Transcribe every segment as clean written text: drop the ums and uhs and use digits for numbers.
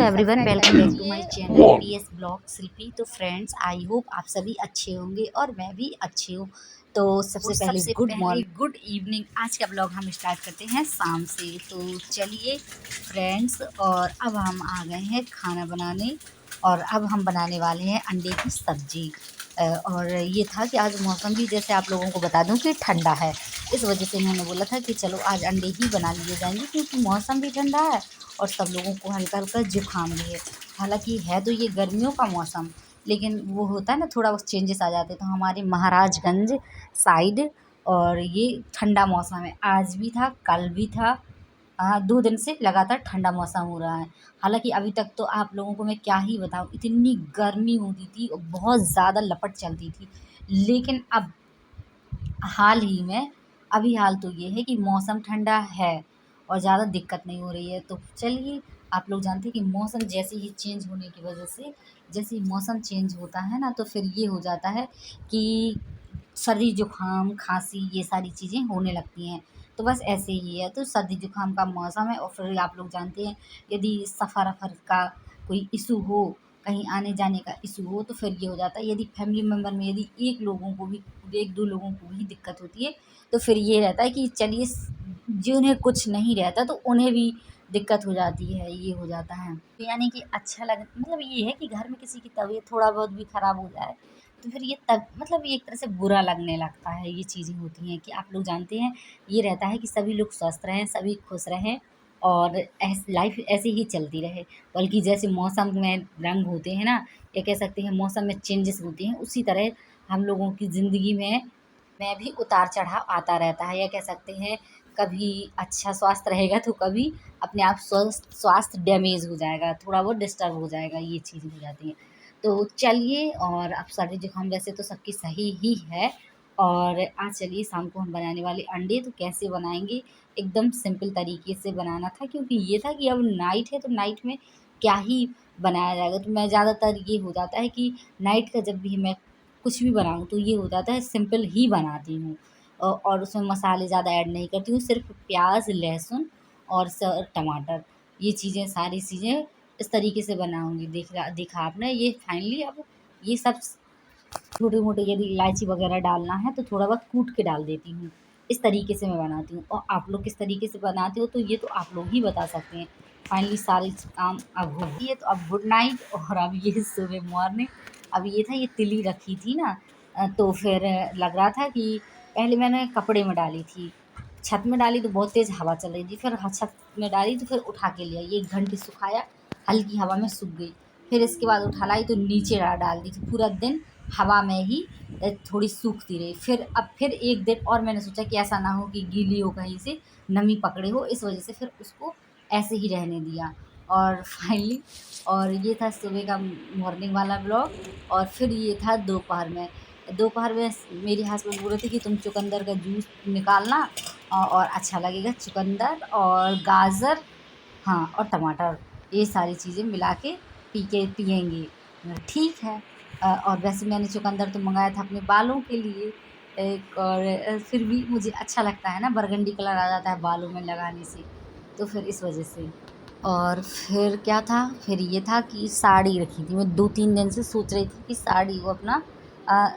Everyone, welcome back to my channel PS blog Shilpi. तो friends, I hope आप सभी अच्छे होंगे और मैं भी अच्छी हूँ। तो सबसे पहले गुड मॉर्निंग, गुड इवनिंग। आज का ब्लॉग हम स्टार्ट करते हैं शाम से। तो चलिए फ्रेंड्स, और अब हम आ गए हैं खाना बनाने, और अब हम बनाने वाले हैं अंडे की सब्जी। और ये था कि आज मौसम भी, जैसे आप लोगों को बता दूं, कि ठंडा है। इस वजह से मैंने बोला था कि चलो आज अंडे ही बना लिए जाएंगे, क्योंकि मौसम भी ठंडा है और सब लोगों को हल्का हल्का जुकाम भी है। हालांकि है तो ये गर्मियों का मौसम, लेकिन वो होता है ना, थोड़ा बहुत चेंजेस आ जाते हैं। तो हमारे महाराजगंज साइड और ये ठंडा मौसम है, आज भी था, कल भी था। 2 दिन से लगातार ठंडा मौसम हो रहा है। हालांकि अभी तक तो आप लोगों को मैं क्या ही बताऊँ, इतनी गर्मी होती थी और बहुत ज़्यादा लपट चलती थी। लेकिन अब हाल ही में, अभी हाल तो ये है कि मौसम ठंडा है और ज़्यादा दिक्कत नहीं हो रही है। तो चलिए, आप लोग जानते हैं कि मौसम जैसे ही चेंज होने की वजह से, जैसे ही मौसम चेंज होता है ना, तो फिर ये हो जाता है कि सर्दी जुकाम खांसी ये सारी चीज़ें होने लगती हैं। तो बस ऐसे ही है। तो सर्दी जुकाम का मौसम है, और फिर आप लोग जानते हैं, यदि सफ़र वफ़र का कोई इशू हो, कहीं आने जाने का इशू हो, तो फिर ये हो जाता है, यदि फैमिली मेम्बर में यदि एक दो लोगों को भी दिक्कत होती है, तो फिर ये रहता है कि चलिए, जिन्हें कुछ नहीं रहता तो उन्हें भी दिक्कत हो जाती है, ये हो जाता है। तो यानी कि अच्छा लग, मतलब ये है कि घर में किसी की तबीयत थोड़ा बहुत भी ख़राब हो जाए, तो फिर ये तब मतलब ये एक तरह से बुरा लगने लगता है। ये चीज़ें होती हैं कि आप लोग जानते हैं, ये रहता है कि सभी लोग स्वस्थ रहें, सभी खुश रहें, और लाइफ ऐसे ही चलती रहे। बल्कि जैसे मौसम में रंग होते हैं ना, या कह सकते हैं मौसम में चेंजेस होते हैं, उसी तरह हम लोगों की ज़िंदगी में भी उतार चढ़ाव आता रहता है। या कह सकते हैं, कभी अच्छा स्वास्थ्य रहेगा तो कभी अपने आप स्वास्थ्य डैमेज हो जाएगा, थोड़ा बहुत डिस्टर्ब हो जाएगा, ये चीज़ हो जाती है। तो चलिए, और अब सर्दी जुकाम वैसे तो सबकी सही ही है। और आज चलिए, शाम को हम बनाने वाले अंडे, तो कैसे बनाएंगे, एकदम सिंपल तरीके से बनाना था, क्योंकि ये था कि अब नाइट है, तो नाइट में क्या ही बनाया जाएगा। तो मैं ज़्यादातर ये हो जाता है कि नाइट का जब भी मैं कुछ भी बनाऊँ, तो ये हो जाता है सिंपल ही बनाती हूँ। और उसमें मसाले ज़्यादा ऐड नहीं करती हूँ, सिर्फ प्याज, लहसुन और टमाटर, ये चीज़ें, सारी चीज़ें इस तरीके से बनाऊँगी। देखा आपने, ये फाइनली अब ये सब छोटे मोटे, यदि इलायची वगैरह डालना है तो थोड़ा बहुत कूट के डाल देती हूँ। इस तरीके से मैं बनाती हूँ, और आप लोग किस तरीके से बनाते हो, तो ये तो आप लोग ही बता सकते हैं। फाइनली सारे काम अब हो गई है, तो अब गुड नाइट। और अब ये सुबह मॉर्निंग, अब ये था, ये तिली रखी थी ना, तो फिर लग रहा था कि पहले मैंने कपड़े में डाली थी, छत में डाली तो बहुत तेज़ हवा चल रही थी, फिर छत में डाली तो फिर उठा के ले आई, 1 घंटे सुखाया, हल्की हवा में सूख गई। फिर इसके बाद उठा लाई तो नीचे डाल दी थी, पूरा दिन हवा में ही थोड़ी सूखती रही। फिर 1 दिन और मैंने सोचा कि ऐसा ना हो कि गीली हो, कहीं से नमी पकड़े हो, इस वजह से फिर उसको ऐसे ही रहने दिया। और फाइनली, और ये था सुबह का मॉर्निंग वाला ब्लॉग। और फिर ये था दोपहर में। दोपहर में मेरे हस्बैंड बोल रहे थे कि तुम चुकंदर का जूस निकालना, और अच्छा लगेगा, चुकंदर और गाजर, हाँ, और टमाटर, ये सारी चीज़ें मिला के पिएंगे। ठीक है। और वैसे मैंने चुकंदर तो मंगाया था अपने बालों के लिए, एक, और फिर भी मुझे अच्छा लगता है ना, बरगंडी कलर आ जाता है बालों में लगाने से, तो फिर इस वजह से। और फिर क्या था, फिर ये था कि साड़ी रखी थी, मैं 2-3 दिन से सोच रही थी कि साड़ी को अपना, अ,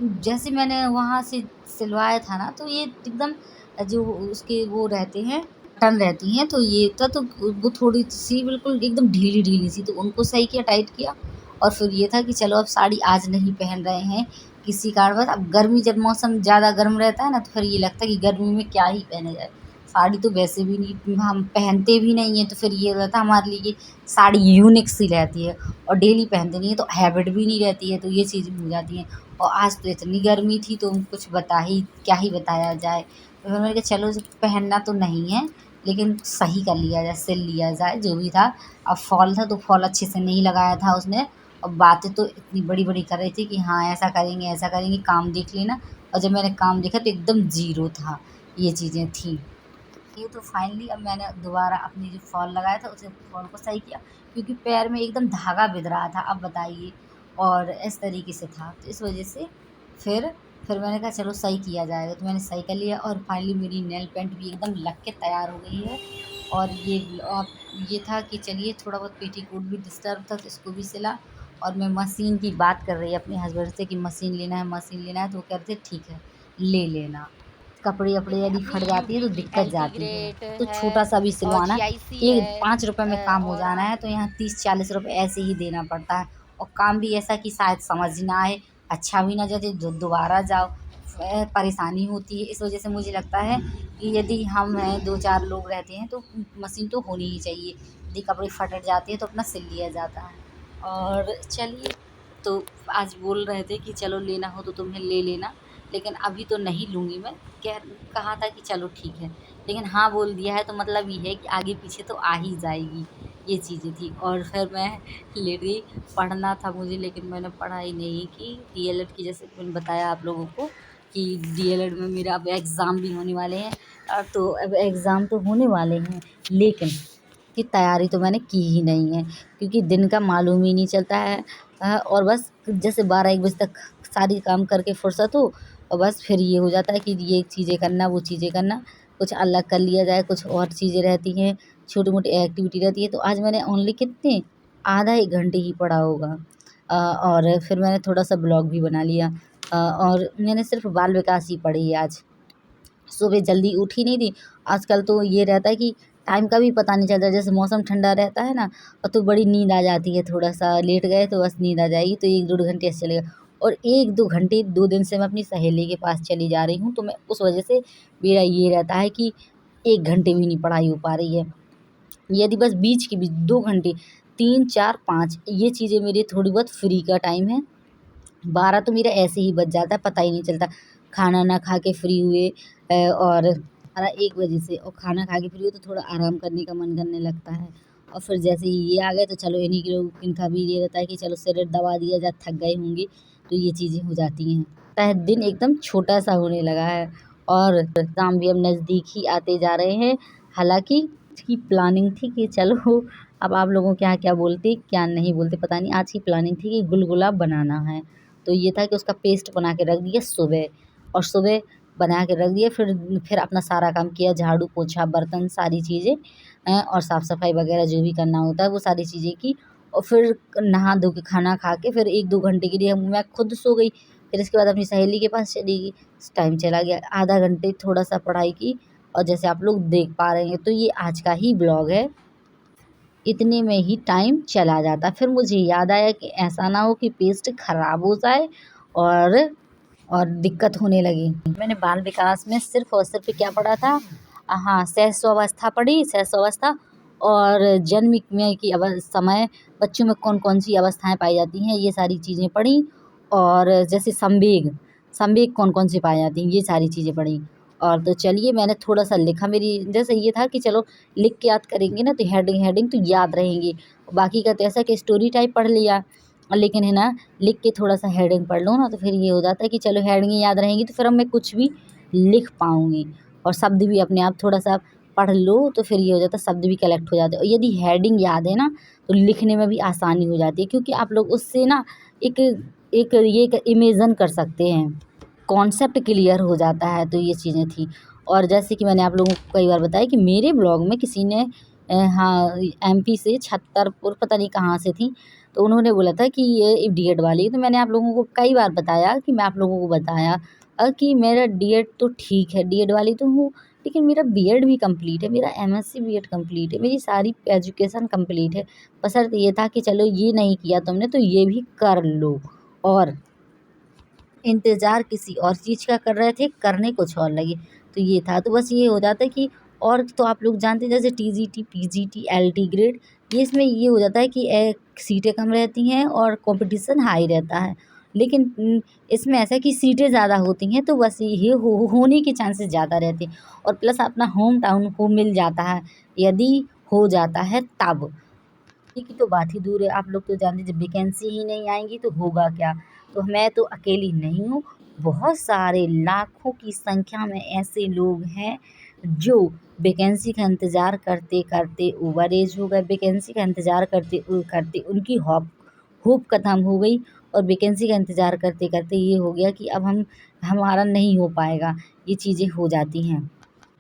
जैसे मैंने वहाँ से सिलवाया था ना, तो ये एकदम जो उसके वो रहते हैं, बटन रहती हैं, तो ये तो वो थोड़ी-सी बिल्कुल एकदम ढीली-ढीली सी, तो उनको सही किया, टाइट किया। और फिर ये था कि चलो, अब साड़ी आज नहीं पहन रहे हैं किसी कारणवश। अब गर्मी, जब मौसम ज़्यादा गर्म रहता है ना, तो फिर ये लगता है कि गर्मी में क्या ही पहना जाए। साड़ी तो वैसे भी नहीं, हम पहनते भी नहीं हैं, तो फिर ये रहता है हमारे लिए, साड़ी यूनिक सी रहती है, और डेली पहनते नहीं है तो हैबिट भी नहीं रहती है, तो ये चीज़ें हो जाती हैं। और आज तो इतनी गर्मी थी, तो कुछ क्या ही बताया जाए। तो फिर मैंने कहा चलो, पहनना तो नहीं है, लेकिन सही कर लिया जाए, सिल लिया जाए, जो भी था। अब फॉल था, तो फॉल अच्छे से नहीं लगाया था उसने, और बातें तो इतनी बड़ी-बड़ी कर रही थी कि हाँ, ऐसा करेंगे, काम देख लेना। और जब मैंने काम देखा तो एकदम ज़ीरो था, ये चीज़ें थी। ये तो फाइनली, अब मैंने दोबारा अपनी जो फॉल लगाया था, उसे फॉल को सही किया, क्योंकि पैर में एकदम धागा बिध रहा था, अब बताइए। और इस तरीके से था, तो इस वजह से फिर फिर मैंने कहा चलो, सही किया जाएगा, तो मैंने सही कर लिया। और फाइनली मेरी नेल पेंट भी एकदम लग के तैयार हो गई है। और ये था कि चलिए थोड़ा बहुत पेटीकोट भी डिस्टर्ब था तो इसको भी सिला। और मैं मशीन की बात कर रही अपने हस्बैंड से कि मशीन लेना है, मशीन लेना है, तो वो कह रहे थे ठीक है ले लेना। कपड़े वपड़े इसमें यदि अपनी फट जाती है तो यूपी की दिक्कत एल्टी जाती है, ग्रेड तो छोटा है सा भी और सिलवाना जीआईसी ये है 5 रुपये में काम हो और जाना है, तो यहाँ 30-40 रुपये ऐसे ही देना पड़ता है। और काम भी ऐसा कि शायद समझ ना आए, अच्छा भी ना जाए, दोबारा जाओ, परेशानी होती है। इस वजह से मुझे लगता है कि यदि हम हैं 2-4 लोग रहते हैं तो मशीन तो होनी ही चाहिए। यदि कपड़े फट जाते हैं तो अपना सिल लिया जाता है। और चलिए, तो आज बोल रहे थे कि चलो लेना हो तो तुम्हें ले लेना, लेकिन अभी तो नहीं लूँगी मैं। कह कहा था कि चलो ठीक है, लेकिन हाँ बोल दिया है तो मतलब ये है कि आगे पीछे तो आ ही जाएगी, ये चीज़ें थी। और फिर मैं लेट गई, पढ़ना था मुझे लेकिन मैंने पढ़ाई नहीं की। डीएलएड की, जैसे मैंने बताया आप लोगों को कि डीएलएड में मेरा अब एग्ज़ाम भी होने वाले हैं। तो अब एग्ज़ाम तो होने वाले हैं, लेकिन की तैयारी तो मैंने की ही नहीं है, क्योंकि दिन का मालूम ही नहीं चलता है। और बस जैसे 12-1 बजे तक सारी काम करके फुर्सत हो और बस फिर ये हो जाता है कि ये चीज़ें करना, वो चीज़ें करना, कुछ अलग कर लिया जाए, कुछ और चीज़ें रहती हैं, छोटी-मोटी एक्टिविटी रहती है। तो आज मैंने ओनली कितने आधा 1 घंटे ही पढ़ा होगा। और फिर मैंने थोड़ा-सा ब्लॉग भी बना लिया। और मैंने सिर्फ़ बाल विकास ही पढ़ी है आज। सुबह जल्दी उठ ही नहीं थी। आजकल तो ये रहता है कि टाइम का भी पता नहीं चलता, जैसे मौसम ठंडा रहता है ना, तो बड़ी नींद आ जाती है, थोड़ा-सा लेट गए तो बस नींद आ जाएगी, तो 1-2 घंटे ऐसे चलेगा। और 1-2 घंटे 2 दिन से मैं अपनी सहेली के पास चली जा रही हूँ, तो मैं उस वजह से मेरा ये रहता है कि 1 घंटे भी नहीं पढ़ाई हो पा रही है। यदि बस बीच के बीच 2 घंटे 3, 4, 5 ये चीज़ें मेरी थोड़ी बहुत फ्री का टाइम है। 12 तो मेरा ऐसे ही बज जाता है, पता ही नहीं चलता। खाना ना खा के फ्री हुए और 1 बजे से, और खाना खा के फ्री हुए तो थोड़ा आराम करने का मन करने लगता है। और फिर जैसे ही ये आ गए तो चलो इन्हीं के लोग, इनका भी ये रहता है कि चलो सिर दबा दिया जाए, थक गए होंगे, तो ये चीज़ें हो जाती हैं। दिन एकदम छोटा-सा होने लगा है और एग्ज़ाम भी अब नज़दीक ही आते जा रहे हैं। हालाँकि इसकी प्लानिंग थी कि चलो अब आप लोगों के यहाँ क्या बोलते, क्या नहीं बोलते पता नहीं। आज की प्लानिंग थी कि गुलगुला बनाना है। तो ये था कि उसका पेस्ट बना के रख दिया सुबह, और सुबह बना के रख दिया, फिर अपना सारा काम किया, झाड़ू पोछा बर्तन सारी चीज़ें, और साफ़ सफाई वगैरह जो भी करना होता है वो सारी चीज़ें की। और फिर नहा धो के खाना खा के फिर 1-2 घंटे के लिए मैं खुद सो गई। फिर इसके बाद अपनी सहेली के पास चली गई। टाइम चला गया, आधा घंटे थोड़ा सा पढ़ाई की, और जैसे आप लोग देख पा रहे हैं तो ये आज का ही ब्लॉग है। इतने में ही टाइम चला जाता। फिर मुझे याद आया कि ऐसा ना हो कि पेस्ट ख़राब हो जाए और दिक्कत होने लगी। मैंने बाल विकास में सिर्फ़ और सिर्फ़ क्या पढ़ा था, हाँ, सहस्वावस्था पढ़ी, सहस्वावस्था, और जन्म में की समय, बच्चों में कौन-कौन सी अवस्थाएँ पाई जाती हैं, ये सारी चीज़ें पढ़ी। और जैसे संवेग, संवेग कौन-कौन से पाए जाते हैं, ये सारी चीज़ें पढ़ी। और तो चलिए मैंने थोड़ा-सा लिखा, मेरी जैसे ये था कि चलो लिख के याद करेंगे ना तो हेडिंग तो याद रहेंगी। बाकी का तो ऐसा कि स्टोरी टाइप पढ़ लिया, लेकिन है ना, लिख के थोड़ा-सा हेडिंग पढ़ लो ना तो फिर ये हो जाता है कि चलो हेडिंग याद रहेंगी तो फिर अब मैं कुछ भी लिख पाऊँगी। और शब्द भी अपने आप थोड़ा-सा पढ़ लो तो फिर ये हो जाता है, शब्द भी कलेक्ट हो जाते हैं। और यदि हेडिंग याद है ना तो लिखने में भी आसानी हो जाती है, क्योंकि आप लोग उससे ना एक एक इमेजिन कर सकते हैं, कॉन्सेप्ट क्लियर हो जाता है। तो ये चीज़ें थी। और जैसे कि मैंने आप लोगों को कई बार बताया कि मेरे ब्लॉग में किसी ने हाँ, एमपी से, छतरपुर पता नहीं कहाँ से थी, तो उन्होंने बोला था कि ये डीएड वाली। तो मैंने आप लोगों को कई बार बताया कि मैं आप लोगों को बताया कि मेरा डीएड तो ठीक है, डीएड वाली तो हूँ, लेकिन मेरा बीएड भी कंप्लीट है, मेरा एमएससी बीएड कंप्लीट है, मेरी सारी एजुकेशन कंप्लीट है। बशर्ते ये था कि चलो ये नहीं किया तुमने तो ये भी कर लो। और इंतज़ार किसी और चीज़ का कर रहे थे, करने कुछ और लगे। तो ये था, तो बस ये हो जाता है कि, और तो आप लोग जानते हैं जैसे टीजीटी, पीजीटी, एलटी ग्रेड, ये इसमें ये हो जाता है कि सीटें कम रहती हैं और कॉम्पिटिशन हाई रहता है। लेकिन इसमें ऐसा है कि सीटें ज़्यादा होती हैं तो बस ये होने के चांसेस ज़्यादा रहते हैं। और प्लस अपना होम टाउन को मिल जाता है, यदि हो जाता है तब। की तो बात ही दूर है, आप लोग तो जानते हैं जब वैकेंसी ही नहीं आएँगी तो होगा क्या? तो मैं तो अकेली नहीं हूँ, बहुत सारे लाखों की संख्या में ऐसे लोग हैं जो वैकेंसी का इंतज़ार करते-करते ओवर एज हो गए, वैकेंसी का इंतज़ार करते उनकी होप ख़त्म हो गई, और वैकेंसी का इंतज़ार करते-करते ये हो गया कि अब हमारा नहीं हो पाएगा, ये चीज़ें हो जाती हैं।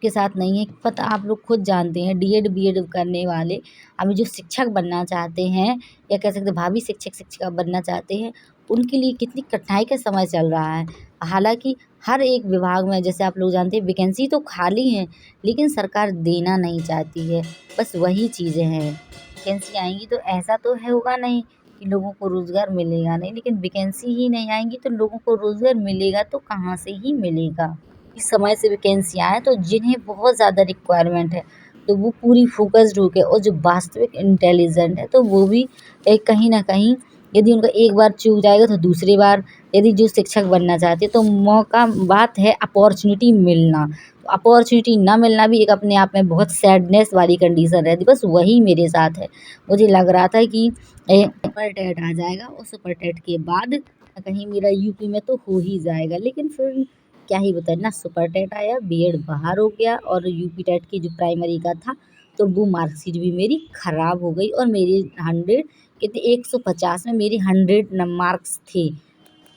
के साथ नहीं है। पता आप लोग खुद जानते हैं, डीएड बीएड करने वाले अभी जो शिक्षक बनना चाहते हैं या कह सकते हैं भावी शिक्षक शिक्षिका बनना चाहते हैं, उनके लिए कितनी कठिनाई का समय चल रहा है। हालाँकि हर एक विभाग में जैसे आप लोग जानते हैं वैकेंसी तो खाली हैं, लेकिन सरकार देना नहीं चाहती है। बस वही चीज़ें हैं। वैकेंसी आएँगी तो ऐसा तो है होगा नहीं कि लोगों को रोज़गार मिलेगा नहीं, लेकिन वैकेंसी ही नहीं आएँगी तो लोगों को रोज़गार मिलेगा तो कहाँ से ही मिलेगा। इस समय से वैकेंसियाँ आएँ तो जिन्हें बहुत ज़्यादा रिक्वायरमेंट है, तो वो पूरी फ़ोकस्ड होके और जो वास्तविक इंटेलिजेंट है तो वो भी कहीं न कहीं यदि उनका एक बार चूक जाएगा तो दूसरी बार, यदि जो शिक्षक बनना चाहते हैं तो मौका बात है अपॉर्च्युनिटी मिलना। अपॉर्च्युनिटी ना मिलना भी एक अपने आप में बहुत सैडनेस वाली कंडीशन रहती है। बस वही मेरे साथ है। मुझे लग रहा था कि सुपर टेट आ जाएगा और सुपर टेट के बाद कहीं मेरा यूपी में तो हो ही जाएगा, लेकिन फिर क्या ही बताएं, ना सुपर टेट आया, बीएड बाहर हो गया और यूपी टेट की जो प्राइमरी का था तो वो मार्कशीट भी मेरी ख़राब हो गई और मेरी 100 कितने 150 में मेरी 100 मार्क्स थे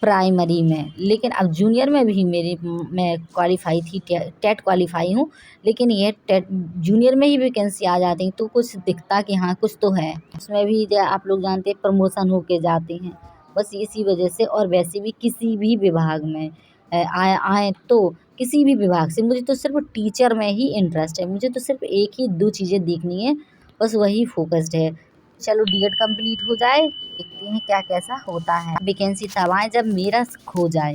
प्राइमरी में। लेकिन अब जूनियर में भी मैं क्वालिफ़ाई थी, टेट क्वालिफ़ाई हूँ, लेकिन ये टेट जूनियर में ही वैकेंसी आ जाती तो कुछ दिखता कि हाँ कुछ तो है। उसमें भी आप लोग जानते हैं प्रमोशन होके जाते हैं, बस इसी वजह से। और वैसे भी किसी भी विभाग में आए तो किसी भी विभाग से मुझे तो सिर्फ टीचर में ही इंटरेस्ट है। मुझे तो सिर्फ एक ही 2 चीज़ें देखनी है, बस वही फ़ोकस्ड है। चलो डीएड कंप्लीट हो जाए, देखते हैं क्या कैसा होता है। वैकेंसी तब आए जब मेरा हो जाए।